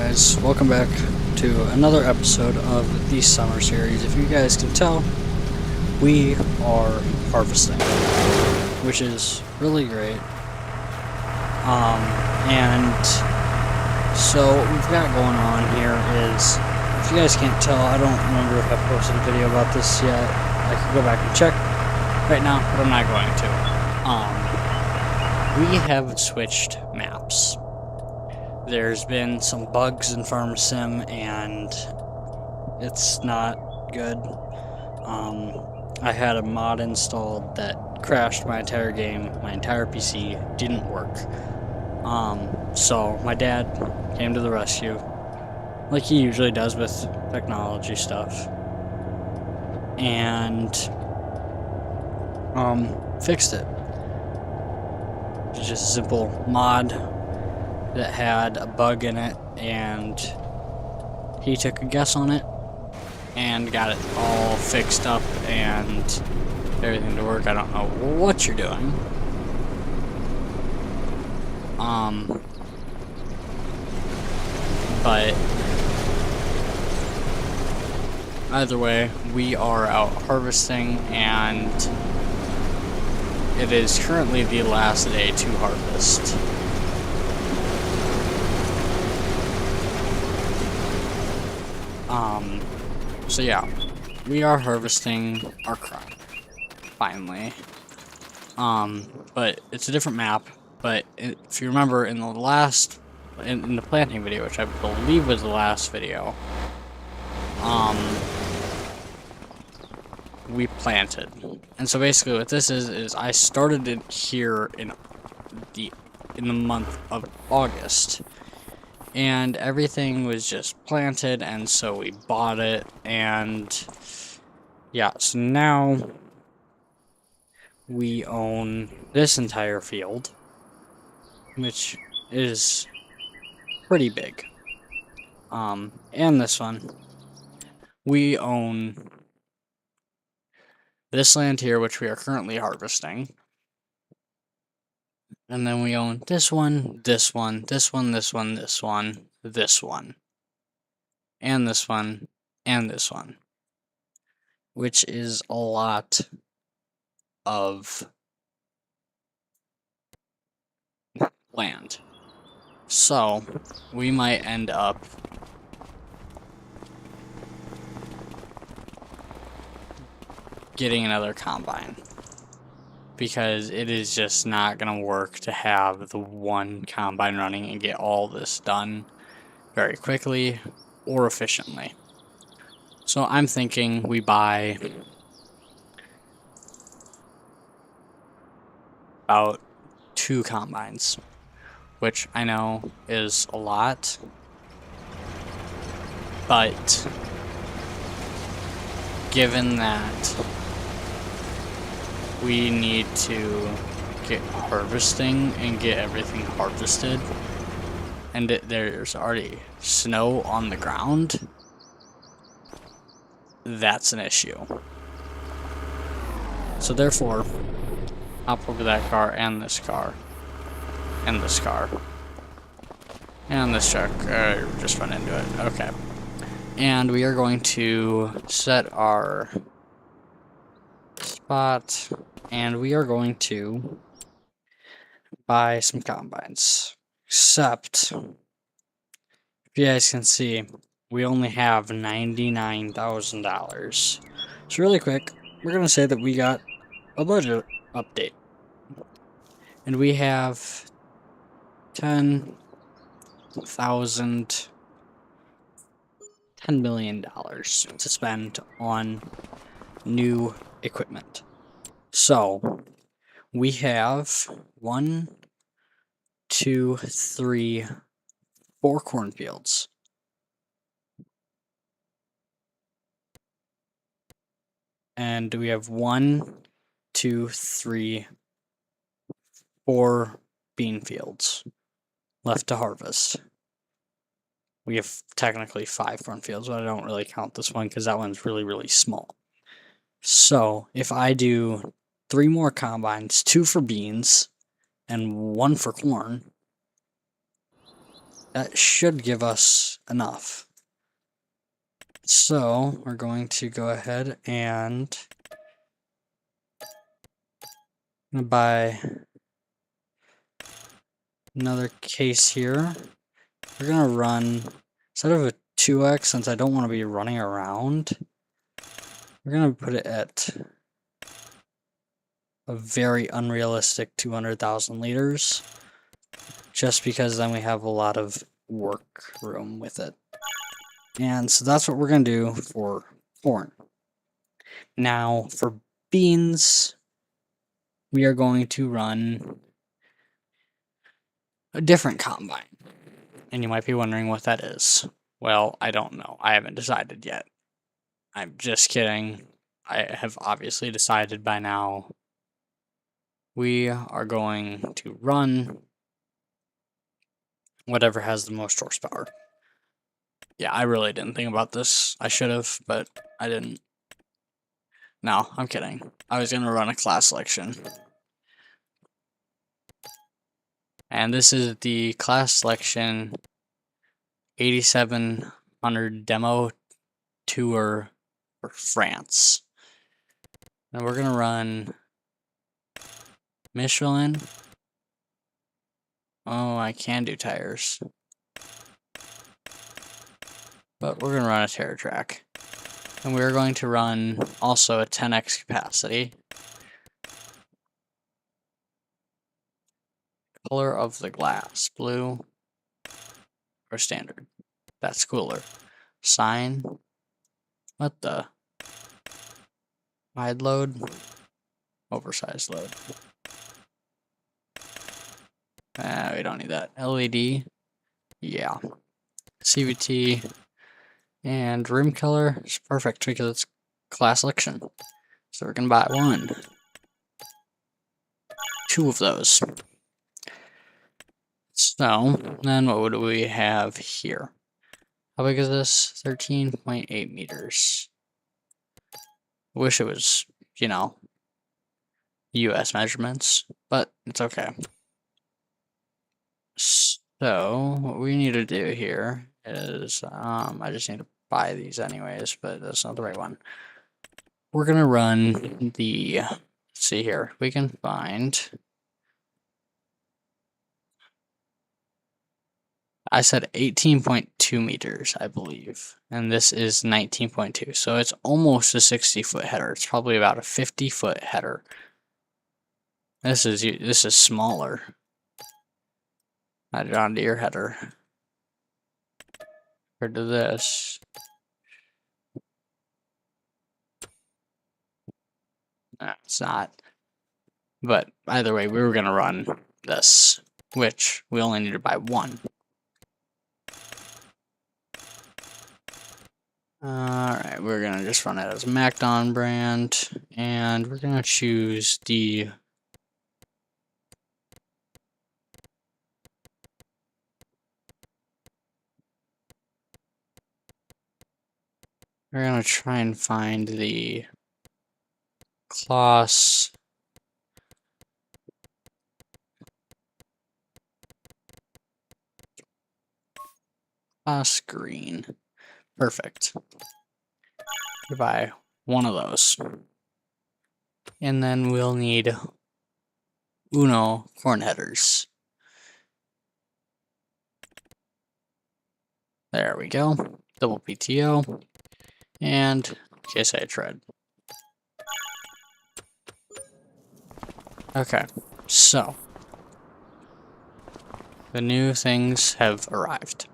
guys, welcome back to another episode of the summer series. If you guys can tell, we are harvesting, which is really great. And so what we've got going on here is, if you guys can't tell, I don't remember if I posted a video about this yet. I could go back and check right now, but I'm not going to. We have switched maps. There's been some bugs in PharmSim, and it's not good. I had a mod installed that crashed my entire game. My entire PC didn't work. So my dad came to the rescue, like he usually does with technology stuff, and fixed it. It's just a simple mod that had a bug in it, and he took a guess on it and got it all fixed up and everything to work. I don't know what you're doing. But either way, we are out harvesting, and it is currently the last day to harvest. So yeah, we are harvesting our crop, finally. But it's a different map, but if you remember in the planting video, which I believe was the last video, we planted. And so basically what this is I started it here in the month of August. And everything was just planted, and so we bought it, and yeah, so now we own this entire field, which is pretty big. And this one. We own this land here, which we are currently harvesting. And then we own this one, this one, this one, this one, this one, this one, and this one, and this one, which is a lot of land. So we might end up getting another combine, because it is just not going to work to have the one combine running and get all this done very quickly or efficiently. So I'm thinking we buy about 2 combines, which I know is a lot, but given that we need to get harvesting and get everything harvested, and there's already snow on the ground, that's an issue. So therefore, hop over that car and this car and this car and this truck. Just run into it. Okay. And we are going to set our spot, and we are going to buy some combines. Except, if you guys can see, we only have $99,000. So really quick, we're going to say that we got a budget update. And we have $10 million to spend on new equipment. So we have 1, 2, 3, 4 cornfields. And we have 1, 2, 3, 4 bean fields left to harvest. We have technically 5 cornfields, but I don't really count this one because that one's really, really small. So if I do 3 more combines, 2 for beans and 1 for corn, That should give us enough. So we're going to go ahead and buy another case here. We're gonna run, instead of a 2x, since I don't want to be running around, we're gonna put it at a very unrealistic 200,000 liters, just because then we have a lot of work room with it. And so that's what we're gonna do for corn. Now for beans, we are going to run a different combine. And you might be wondering what that is. Well, I don't know. I haven't decided yet. I'm just kidding. I have obviously decided by now. We are going to run whatever has the most horsepower. Yeah, I really didn't think about this. I should have, but I didn't. No, I'm kidding. I was going to run a class selection. And this is the class selection 8700 demo tour for France. And we're going to run Michelin. Oh, I can do tires. But we're going to run a TerraTrack. And we're going to run also a 10x capacity. Color of the glass, blue or standard. That's cooler. Sign. What the? Wide load. Oversized load. We don't need that. LED. Yeah. CVT. And rim color is perfect because it's class selection. So we're going to buy 1. 2 of those. So, then what would we have here? How big is this? 13.8 meters. Wish it was, you know, US measurements, but it's okay. So, what we need to do here is, I just need to buy these anyways, but that's not the right one. We're going to run the, let's see here, we can find, I said 18.2 meters, I believe, and this is 19.2, so it's almost a 60-foot header. It's probably about a 50-foot header. This is smaller. Not John Deere header. Compared to this. No, it's not. But either way, we were gonna run this, which we only need to buy 1. Alright, we're gonna just run it as MacDon brand, and we're gonna choose the we're gonna try and find the Claas green. Perfect. Buy 1 of those. And then we'll need Uno corn headers. There we go. Double PTO. And KSI tread. Okay, so the new things have arrived.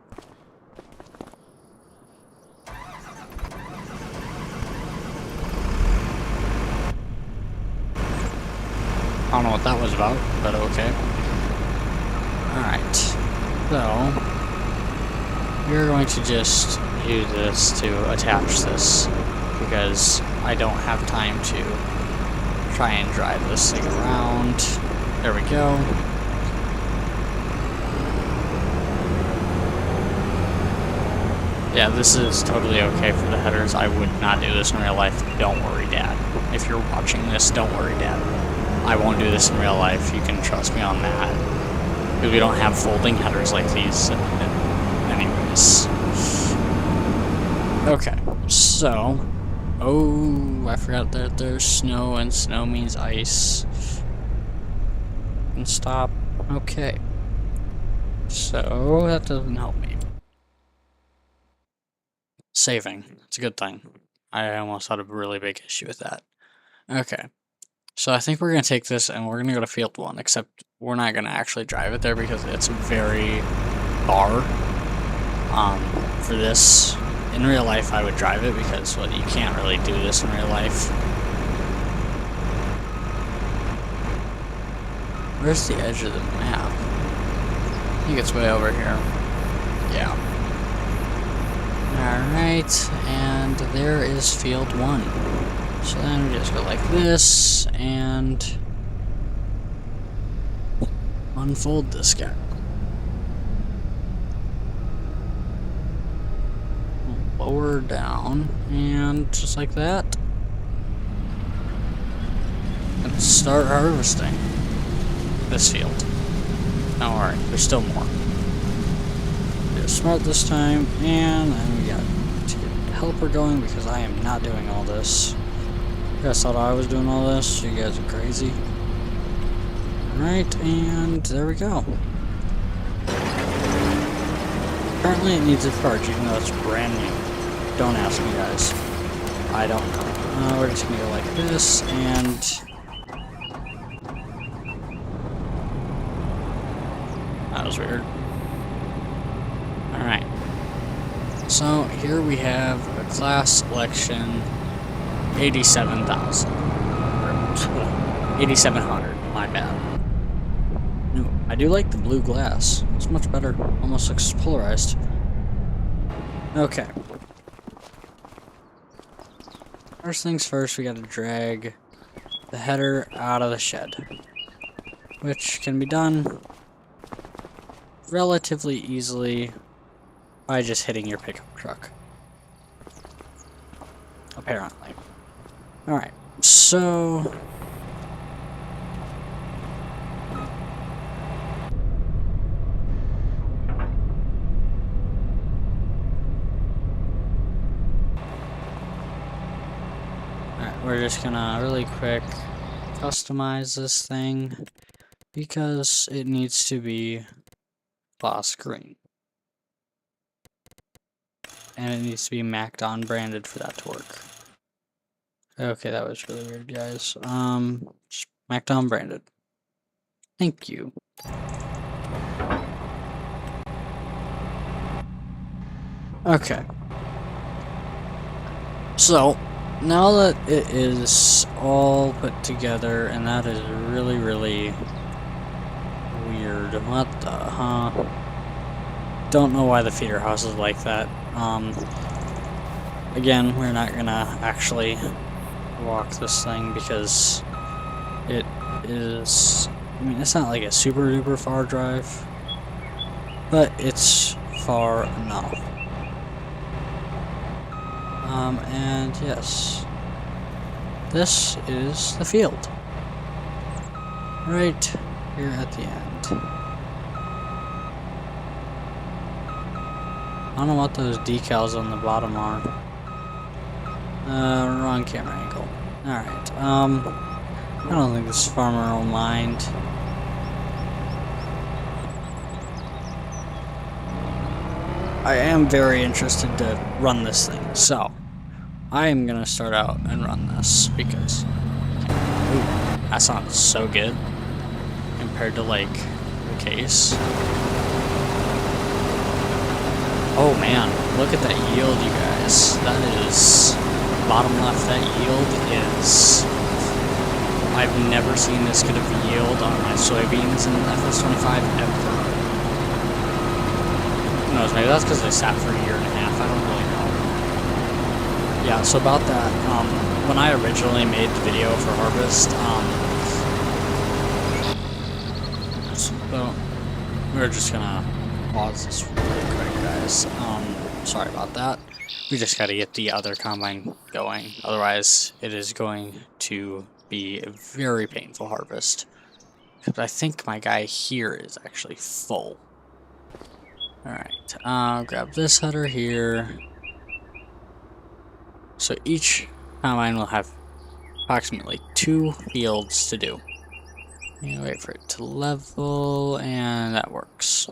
I don't know what that was about, but okay. Alright, so we're going to just use this to attach this because I don't have time to try and drive this thing around. There we go. Yeah, this is totally okay for the headers. I would not do this in real life. Don't worry, Dad. If you're watching this, don't worry, Dad. I won't do this in real life. You can trust me on that. Because we don't have folding headers like these nice. Okay, so... Oh, I forgot that there's snow, and snow means ice. And stop. Okay. So, that doesn't help me. Saving. It's a good thing. I almost had a really big issue with that. Okay. So I think we're going to take this and we're going to go to field 1, except we're not going to actually drive it there because it's very far. For this, in real life I would drive it because, well, you can't really do this in real life. Where's the edge of the map? I think it's way over here. Yeah. Alright, and there is field 1. So then we just go like this, and unfold this guy. Lower down, and just like that. And start harvesting this field. Don't worry, there's still more. We're smart this time, and then we got to get the helper going because I am not doing all this. You guys thought I was doing all this? You guys are crazy. Alright, and there we go. Apparently it needs a charge, even though it's brand new. Don't ask me, guys. I don't know. We're just gonna go like this, and... that was weird. Alright. So, here we have a class selection 87,000. 8,700, my bad. No, I do like the blue glass. It's much better. Almost looks polarized. Okay. First things first, we gotta drag the header out of the shed. Which can be done relatively easily by just hitting your pickup truck. Apparently. Alright, so... alright, we're just gonna really quick customize this thing because it needs to be gloss green. And it needs to be MacDon branded for that to work. Okay, that was really weird, guys. Just MacDon branded. Thank you. Okay. So, now that it is all put together, and that is really, really weird. What the, huh? Don't know why the feeder house is like that. Again, we're not gonna actually walk this thing because it is, I mean, it's not like a super duper far drive, but it's far enough. And yes, this is the field right here at the end. I don't know what those decals on the bottom are. Wrong camera angle. Alright, I don't think this farmer will mind. I am very interested to run this thing, so I am gonna start out and run this because, ooh, that sounds so good compared to like the case. Oh man, look at that yield, you guys. That is, bottom left, that yield is, I've never seen this good of a yield on my soybeans in FS25 ever. Who knows, maybe that's because they sat for a year and a half, I don't really know. Yeah, so about that, when I originally made the video for Harvest, so we're just gonna pause this really quick, guys. Sorry about that. We just gotta get the other combine going, otherwise it is going to be a very painful harvest. Because I think my guy here is actually full. Alright, I'll grab this header here. So each combine will have approximately 2 fields to do. And wait for it to level, and that works.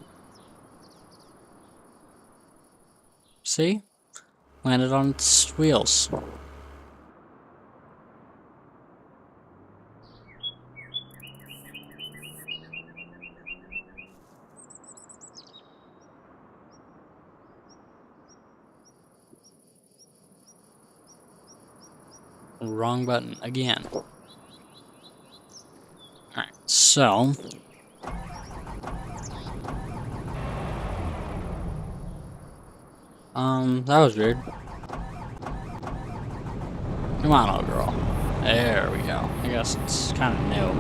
See? Landed on its wheels. Wrong button again. Alright, so that was weird. Come on, old girl. There we go. I guess it's kind of new.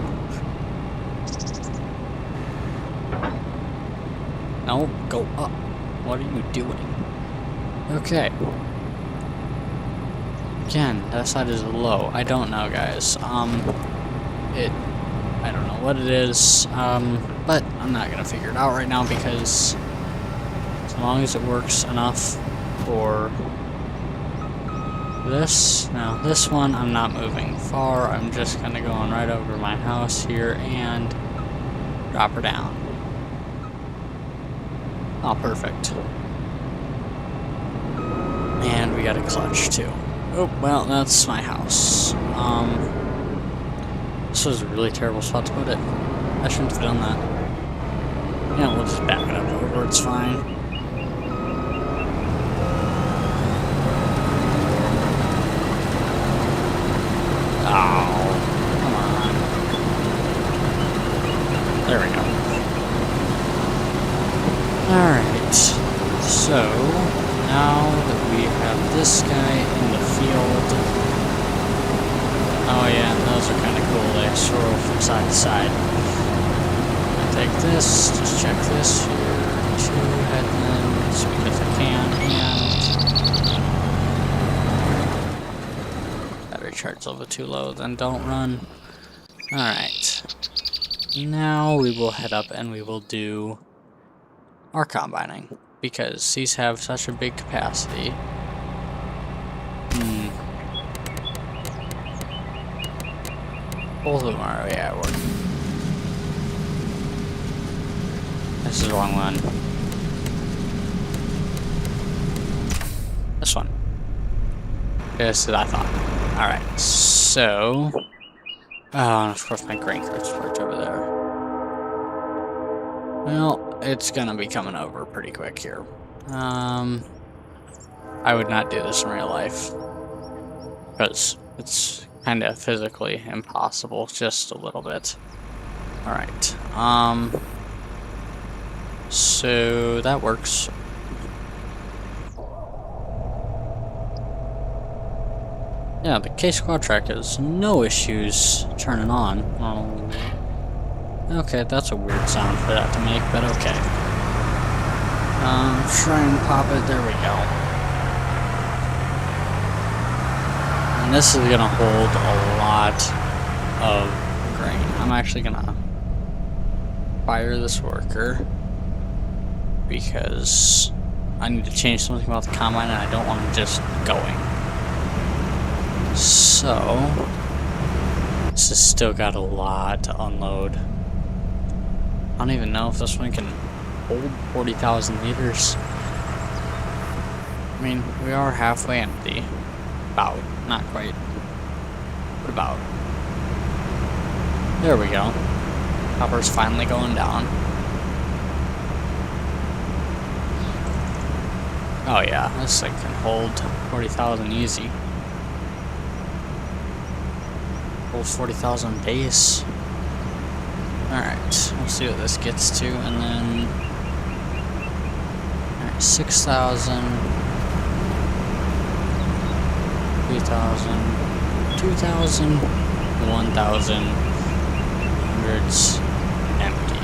No, go up. What are you doing? Okay. Again, that side is low. I don't know, guys. I don't know what it is. But I'm not gonna figure it out right now because as long as it works enough for this. Now, this one I'm not moving far. I'm just gonna go on right over my house here and drop her down. Oh, perfect. And we got a clutch too. Oh, well, that's my house. This was a really terrible spot to put it. I shouldn't have done that. Yeah, we'll just back it up over, it's fine. Oh, come on. There we go. Alright, so now that we have this guy in the field. Oh yeah, those are kind of cool. They swirl from side to side. I take this, just check this here. 2 headlands because I can, and battery charge level too low, then don't run. Alright. Now we will head up and we will do our combining because these have such a big capacity. Both of them are, yeah, working. This is the wrong one. This one. This is what I thought. Alright, so... Oh, of course my grain cart's parked over there. Well, it's gonna be coming over pretty quick here. I would not do this in real life. Because it's kind of physically impossible, just a little bit. Alright, so that works. Yeah, the K-Squad track has no issues turning on. Okay, that's a weird sound for that to make, but okay. Try and pop it, there we go. And this is gonna hold a lot of grain. I'm actually gonna fire this worker because I need to change something about the combine and I don't want it just going. So this has still got a lot to unload. I don't even know if this one can hold 40,000 liters. I mean, we are halfway empty. About. Not quite. But about. There we go. Copper's finally going down. Oh yeah, this thing can hold 40,000 easy. Hold 40,000 base. Alright, we'll see what this gets to, and then... Alright, 6,000... 3,000... 2,000... 1,000... Hundreds... Empty.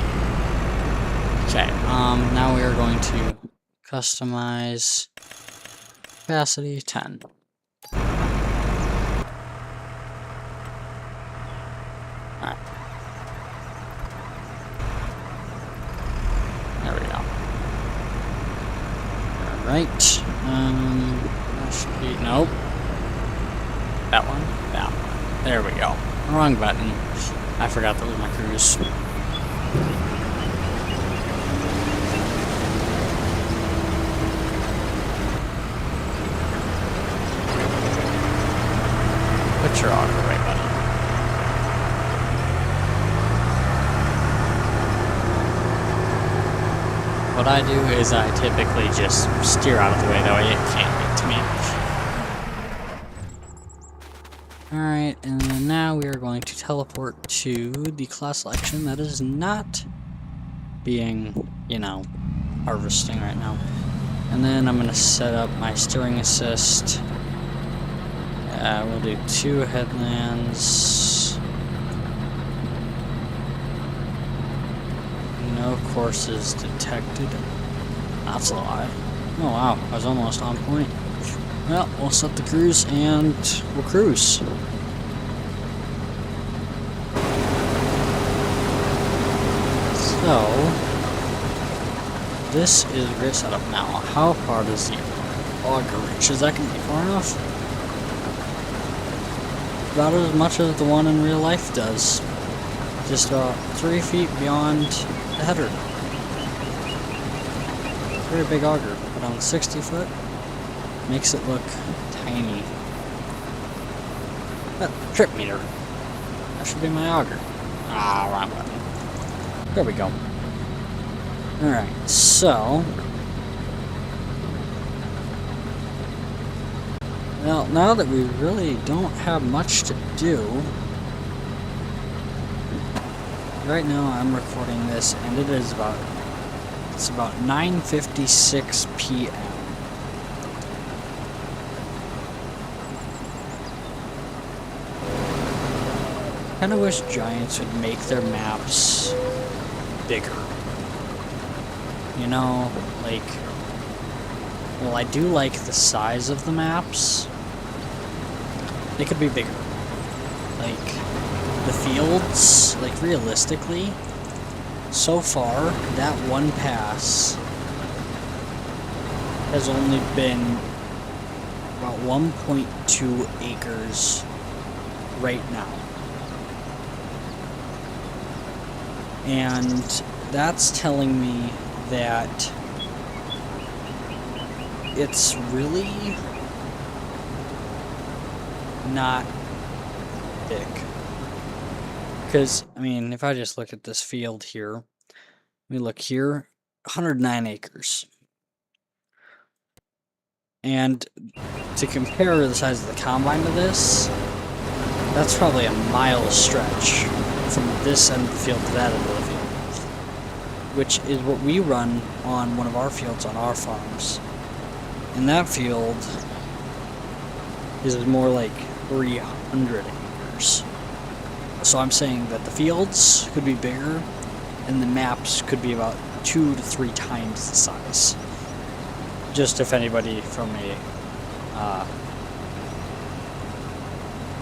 Okay, now we are going to customize... Capacity 10. Alright. There we go. right. That should be, nope. That one? That one. There we go. Wrong button. I forgot that was my cruise. Put your auger right, buddy. What I do is I typically just steer out of the way, that way it can't get to me. Alright, and then now we are going to teleport to the class selection that is not being, you know, harvesting right now. And then I'm going to set up my steering assist. We'll do 2 headlands. No courses detected. That's a lie. Oh wow, I was almost on point. Well, we'll set the cruise and we'll cruise. So, this is a great setup now. How far does the auger reach? Is that going to be far enough? About as much as the one in real life does. Just about 3 feet beyond the header. Very big auger, but on 60 foot, makes it look tiny. Trip meter. That should be my auger. Ah, wrong button. There we go. Alright, so... well, now that we really don't have much to do... right now I'm recording this and it is about... it's about 9:56 p.m. I kinda wish Giants would make their maps bigger. You know, like... well, I do like the size of the maps. They could be bigger. Like, the fields, like realistically, so far, that one pass has only been about 1.2 acres right now. And that's telling me that it's really not big. Because, I mean, if I just look at this field here, we look here, 109 acres. And to compare the size of the combine to this, that's probably a mile stretch from this end of the field to that end of the field. Which is what we run on one of our fields on our farms. And that field is more like 300 acres. So I'm saying that the fields could be bigger and the maps could be about 2 to 3 times the size. Just if anybody from a,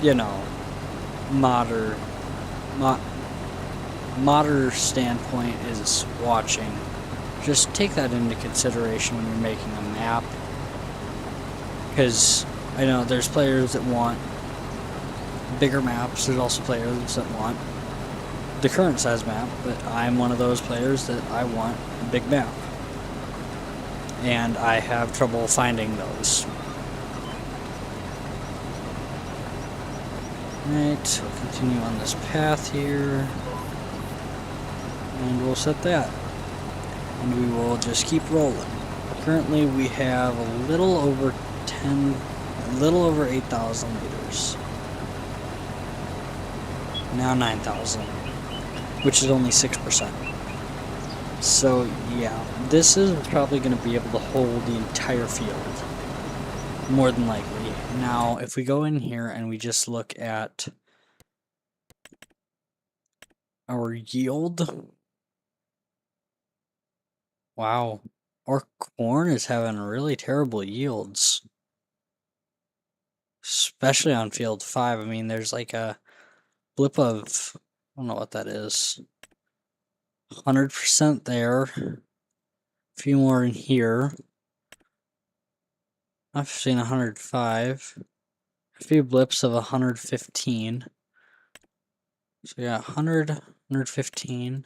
you know, modern standpoint is watching, just take that into consideration when you're making a map. Because I know there's players that want bigger maps, there's also players that want the current size map, but I'm one of those players that I want a big map. And I have trouble finding those. Right, we'll continue on this path here. And we'll set that. And we will just keep rolling. Currently we have a little over 8,000 liters. Now 9,000, which is only 6%. So yeah, this is probably going to be able to hold the entire field, more than likely. Now, if we go in here and we just look at our yield, wow, our corn is having really terrible yields, especially on field 5. I mean, there's like a blip of, I don't know what that is, 100% there, a few more in here, I've seen 105. A few blips of 115. So we got 100, 115.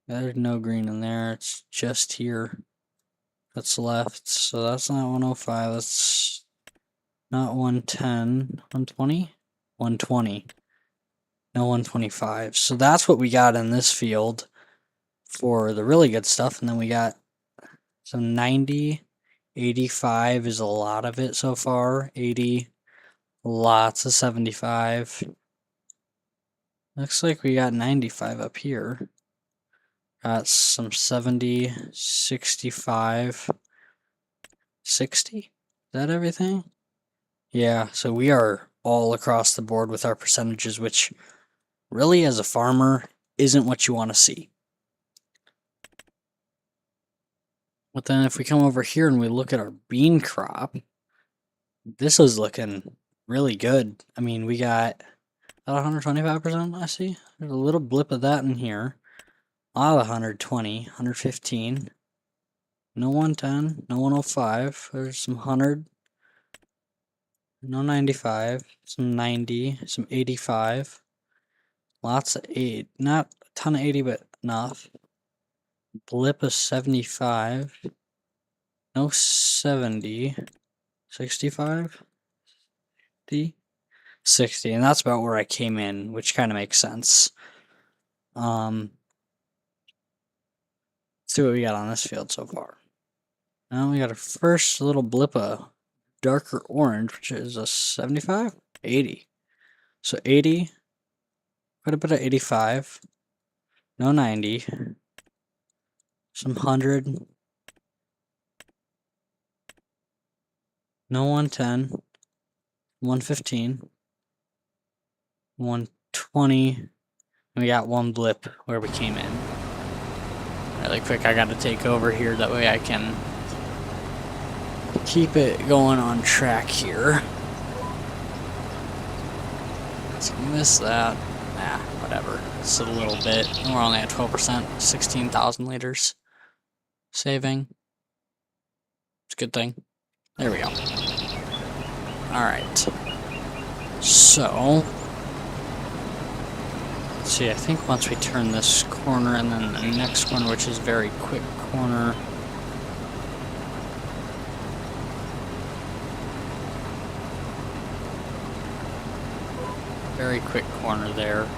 There's no green in there. It's just here. That's left. So that's not 105. That's not 110. 120? 120. No 125. So that's what we got in this field for the really good stuff. And then we got some 90. 85 is a lot of it so far. 80. Lots of 75. Looks like we got 95 up here. Got some 70, 65, 60. Is that everything? Yeah, so we are all across the board with our percentages, which really, as a farmer, isn't what you want to see. But then if we come over here and we look at our bean crop, this is looking really good. I mean, we got about 125%, I see. There's a little blip of that in here. A lot of 120, 115. No 110, no 105. There's some 100. No 95, some 90, some 85. Lots of 8. Not a ton of 80, but enough. Blip of 75. No 70. 65? 60. And that's about where I came in, which kind of makes sense. Let's see what we got on this field so far. Now we got our first little blip of darker orange, which is a 75? 80. So 80, quite a bit of 85, no 90, some 100, no 110, 115, 120, and we got one blip where we came in. Really quick, I gotta take over here, that way I can keep it going on track here. So miss that. Nah, whatever. It's a little bit. We're only at 12%, 16,000 liters saving. It's a good thing. There we go. Alright. So, let's see, I think once we turn this corner and then the next one, which is very quick corner. Very quick corner there.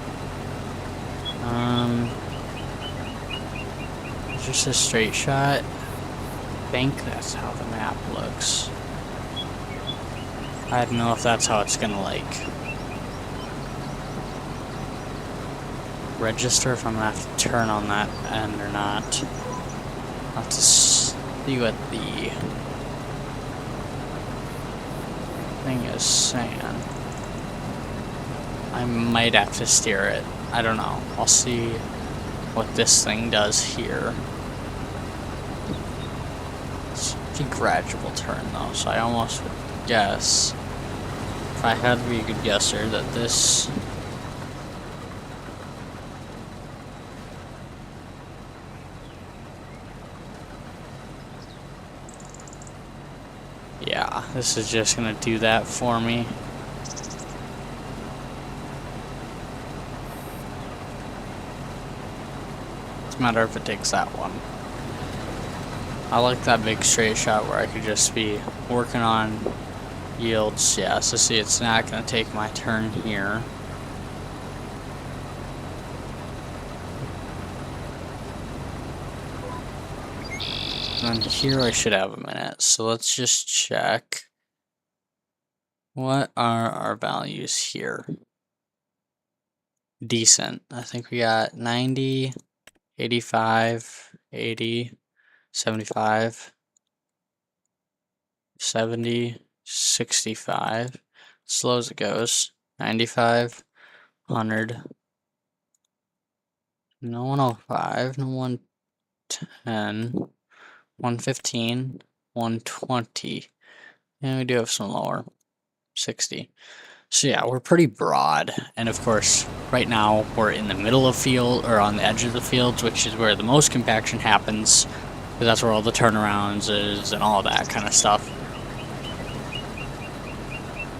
Just a straight shot. I think that's how the map looks. I don't know if that's how it's gonna like register, if I'm gonna have to turn on that end or not. I'll have to see what the thing is saying. I might have to steer it. I don't know. I'll see what this thing does here. It's a gradual turn though, so I almost would guess, if I had to be a good guesser, that this this is just gonna do that for me. Doesn't matter if it takes that one. I like that big straight shot where I could just be working on yields. Yeah, so see, it's not gonna take my turn here. And here I should have a minute, so let's just check. What are our values here? Decent. I think we got 90, 85, 80, 75, 70, 65. Slow as it goes. 95, 100. No 105, no 110. 115, 120, and we do have some lower, 60. So yeah, we're pretty broad, and of course, right now we're in the middle of field, or on the edge of the fields, which is where the most compaction happens. 'Cause that's where all the turnarounds is and all that kind of stuff.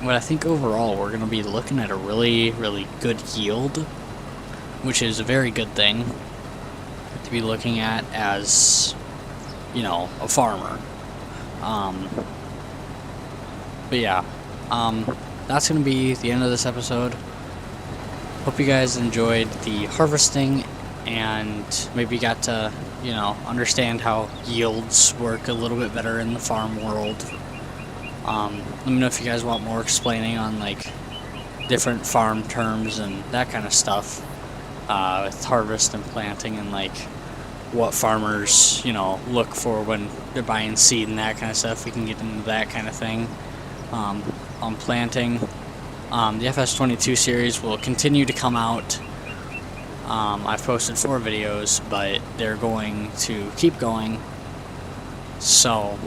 But I think overall we're going to be looking at a really, really good yield, which is a very good thing to be looking at as, you know, a farmer. But yeah, that's going to be the end of this episode. Hope you guys enjoyed the harvesting and maybe got to, you know, understand how yields work a little bit better in the farm world. Let me know if you guys want more explaining on like different farm terms and that kind of stuff with harvest and planting, and like what farmers, you know, look for when they're buying seed and that kind of stuff. We can get into that kind of thing on planting. The FS22 series will continue to come out. I've posted 4 videos, but they're going to keep going. So,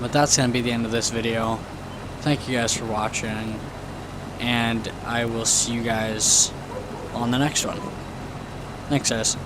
but that's going to be the end of this video. Thank you guys for watching, and I will see you guys on the next one. Thanks, guys.